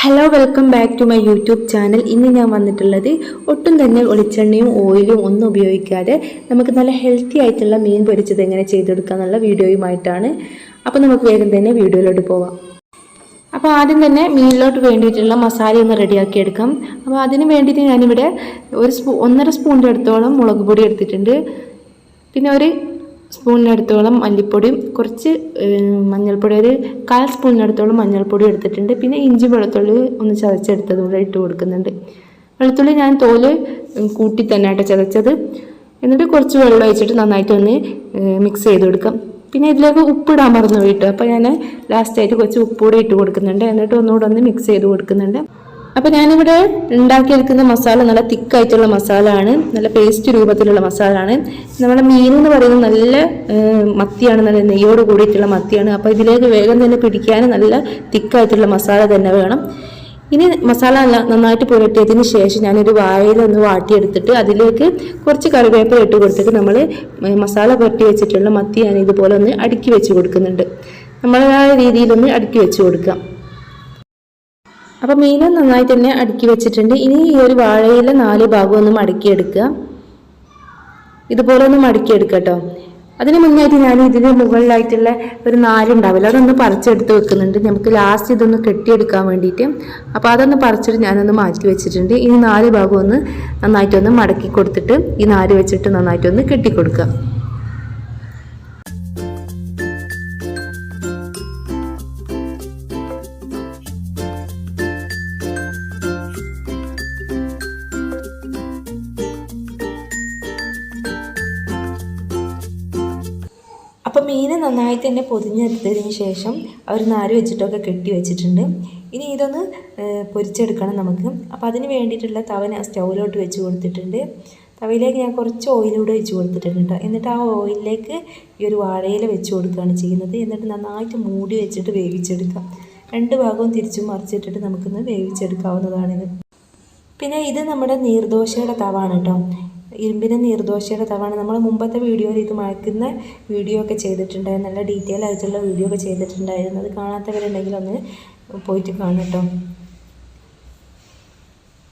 Hello, welcome back to my YouTube channel. ഇന്ന് ഞാൻ വന്നിട്ടുള്ളത് ഒട്ടും തന്നെ വെളിച്ചെണ്ണയും ഓയിലും ഒന്നും ഉപയോഗിക്കാതെ നമുക്ക് നല്ല ഹെൽത്തി ആയിട്ടുള്ള മീൻ പൊരിച്ചത് എങ്ങനെ ചെയ്തെടുക്കുക എന്നുള്ള വീഡിയോയുമായിട്ടാണ്. അപ്പോൾ നമുക്ക് വേഗം തന്നെ വീഡിയോയിലോട്ട് പോവാം. അപ്പോൾ ആദ്യം തന്നെ മീനിലോട്ട് വേണ്ടിയിട്ടുള്ള മസാല ഒന്ന് റെഡിയാക്കി എടുക്കാം. അപ്പോൾ അതിന് വേണ്ടിയിട്ട് ഞാനിവിടെ 1.5 സ്പൂണിൻ്റെ അടുത്തോളം മുളക് പൊടി എടുത്തിട്ടുണ്ട്. പിന്നെ 1 സ്പൂണിനടുത്തോളം മല്ലിപ്പൊടിയും കുറച്ച് മഞ്ഞൾപ്പൊടി, 1/4 സ്പൂണിനടുത്തോളം മഞ്ഞൾപ്പൊടി എടുത്തിട്ടുണ്ട്. പിന്നെ ഇഞ്ചി വെളുത്തുള്ളി ഒന്ന് ചതച്ചെടുത്തത് കൂടെ ഇട്ട് കൊടുക്കുന്നുണ്ട്. വെളുത്തുള്ളി ഞാൻ തോല് കൂട്ടി തന്നെയായിട്ട് ചതച്ചത്. എന്നിട്ട് കുറച്ച് വെള്ളം ഒഴിച്ചിട്ട് നന്നായിട്ടൊന്ന് മിക്സ് ചെയ്ത് കൊടുക്കാം. പിന്നെ ഇതിലേക്ക് ഉപ്പിടാൻ മറന്നു പോയിട്ട്, അപ്പോൾ ഞാൻ ലാസ്റ്റായിട്ട് കുറച്ച് ഉപ്പൂടെ ഇട്ട് കൊടുക്കുന്നുണ്ട്. എന്നിട്ട് ഒന്നുകൂടെ ഒന്ന് മിക്സ് ചെയ്ത് കൊടുക്കുന്നുണ്ട്. അപ്പോൾ ഞാനിവിടെ ഉണ്ടാക്കിയെടുക്കുന്ന മസാല നല്ല തിക്കായിട്ടുള്ള മസാല ആണ്, നല്ല പേസ്റ്റ് രൂപത്തിലുള്ള മസാല ആണ്. നമ്മുടെ മീൻ എന്ന് പറയുന്നത് നല്ല മത്തിയാണ്, നല്ല നെയ്യോട് കൂടിയിട്ടുള്ള മത്തിയാണ്. അപ്പോൾ ഇതിലേക്ക് വേഗം തന്നെ പിടിക്കാൻ നല്ല തിക്കായിട്ടുള്ള മസാല തന്നെ വേണം. ഇനി മസാല നന്നായിട്ട് പുരട്ടിയതിന് ശേഷം ഞാനൊരു വാഴയിലൊന്ന് വാട്ടിയെടുത്തിട്ട് അതിലേക്ക് കുറച്ച് കറിവേപ്പില ഇട്ട് കൊടുത്തിട്ട് നമ്മൾ മസാല പുരട്ടി വെച്ചിട്ടുള്ള മത്തി ഞാൻ ഇതുപോലെ ഒന്ന് അടുക്കി വെച്ച് കൊടുക്കുന്നുണ്ട്. നമ്മളായ രീതിയിലൊന്ന് അടുക്കി വെച്ച് കൊടുക്കാം. അപ്പോൾ മീൻ നന്നായിട്ട് തന്നെ അടുക്കി വെച്ചിട്ടുണ്ട്. ഇനി ഈ ഒരു വാഴയില 4 ഭാഗം ഒന്ന് മടക്കിയെടുക്കുക. ഇതുപോലെ ഒന്ന് മടക്കിയെടുക്കുക കേട്ടോ. അതിന് മുന്നായിട്ട് ഞാൻ ഇതിന് മുകളിലായിട്ടുള്ള ഒരു നാരുണ്ടാവില്ല, അതൊന്ന് പറിച്ചെടുത്ത് വെക്കുന്നുണ്ട്. നമുക്ക് ലാസ്റ്റ് ഇതൊന്ന് കെട്ടിയെടുക്കാൻ വേണ്ടിയിട്ട്. അപ്പോൾ അതൊന്ന് പറിച്ചിട്ട് ഞാനൊന്ന് മാറ്റി വെച്ചിട്ടുണ്ട്. ഇനി 4 ഭാഗം ഒന്ന് നന്നായിട്ടൊന്ന് മടക്കി കൊടുത്തിട്ട് ഈ നാര് വെച്ചിട്ട് നന്നായിട്ടൊന്ന് കെട്ടിക്കൊടുക്കുക. അപ്പോൾ മീൻ നന്നായിട്ട് തന്നെ പൊതിഞ്ഞെടുത്തതിന് ശേഷം അവർ നാര് വെച്ചിട്ടൊക്കെ കെട്ടി വെച്ചിട്ടുണ്ട്. ഇനി ഇതൊന്ന് പൊരിച്ചെടുക്കണം നമുക്ക്. അപ്പോൾ അതിന് വേണ്ടിയിട്ടുള്ള തവ ഞാൻ സ്റ്റൗവിലോട്ട് വെച്ച് കൊടുത്തിട്ടുണ്ട്. തവയിലേക്ക് ഞാൻ കുറച്ച് ഓയിലൂടെ വെച്ച് കൊടുത്തിട്ടുണ്ട്. എന്നിട്ട് ആ ഓയിലിലേക്ക് ഈ ഒരു വാഴയില വെച്ച് കൊടുക്കുകയാണ് ചെയ്യുന്നത്. എന്നിട്ട് നന്നായിട്ട് മൂടി വെച്ചിട്ട് വേവിച്ചെടുക്കാം. 2 ഭാഗവും തിരിച്ചും മറിച്ചിട്ടിട്ട് നമുക്കൊന്ന് വേവിച്ചെടുക്കാവുന്നതാണിത്. പിന്നെ ഇത് നമ്മുടെ നീർദോശയുടെ തവാണ് കേട്ടോ, ഇരുമ്പിന് നീർദോശയുടെ തവാണ്. നമ്മൾ മുമ്പത്തെ വീഡിയോയിൽ ഇത് മഴക്കുന്ന വീഡിയോ ഒക്കെ ചെയ്തിട്ടുണ്ടായിരുന്നു, നല്ല ഡീറ്റെയിൽ ആയിട്ടുള്ള വീഡിയോ ഒക്കെ ചെയ്തിട്ടുണ്ടായിരുന്നു. അത് കാണാത്തവരുണ്ടെങ്കിൽ ഒന്ന് പോയിട്ട് കാണും കേട്ടോ.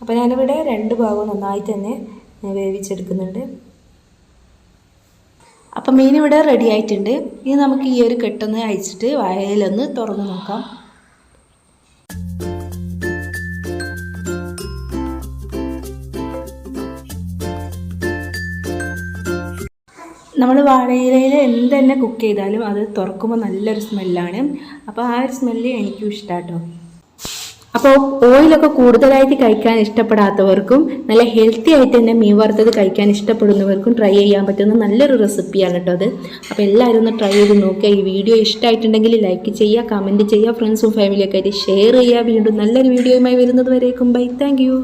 അപ്പോൾ ഞാനിവിടെ 2 ഭാഗവും നന്നായിട്ട് തന്നെ വേവിച്ചെടുക്കുന്നുണ്ട്. അപ്പം മീൻ ഇവിടെ റെഡി ആയിട്ടുണ്ട്. ഇനി നമുക്ക് ഈ ഒരു കെട്ടൊന്ന് അയച്ചിട്ട് വാഴയിലൊന്ന് തുറന്ന് നോക്കാം. നമ്മൾ വാഴയിലയിൽ എന്ത് തന്നെ കുക്ക് ചെയ്താലും അത് തുറക്കുമ്പോൾ നല്ലൊരു സ്മെല്ലാണ്. അപ്പോൾ ആ ഒരു സ്മെല്ല് എനിക്കും ഇഷ്ടമാണ് കേട്ടോ. അപ്പോൾ ഓയിലൊക്കെ കൂടുതലായിട്ട് കഴിക്കാൻ ഇഷ്ടപ്പെടാത്തവർക്കും നല്ല ഹെൽത്തി ആയിട്ട് തന്നെ മീൻ വറുത്തത് കഴിക്കാൻ ഇഷ്ടപ്പെടുന്നവർക്കും ട്രൈ ചെയ്യാൻ പറ്റുന്ന നല്ലൊരു റെസിപ്പിയാണ് കേട്ടോ അത്. അപ്പോൾ എല്ലാവരും ഒന്ന് ട്രൈ ചെയ്ത് നോക്കുക. ഈ വീഡിയോ ഇഷ്ടമായിട്ടുണ്ടെങ്കിൽ ലൈക്ക് ചെയ്യുക, കമൻറ്റ് ചെയ്യുക, ഫ്രണ്ട്സും ഫാമിലിയൊക്കെ ആയിട്ട് ഷെയർ ചെയ്യുക. വീണ്ടും നല്ലൊരു വീഡിയോയുമായി വരുന്നത് വരേക്കും ബൈ. Thank you.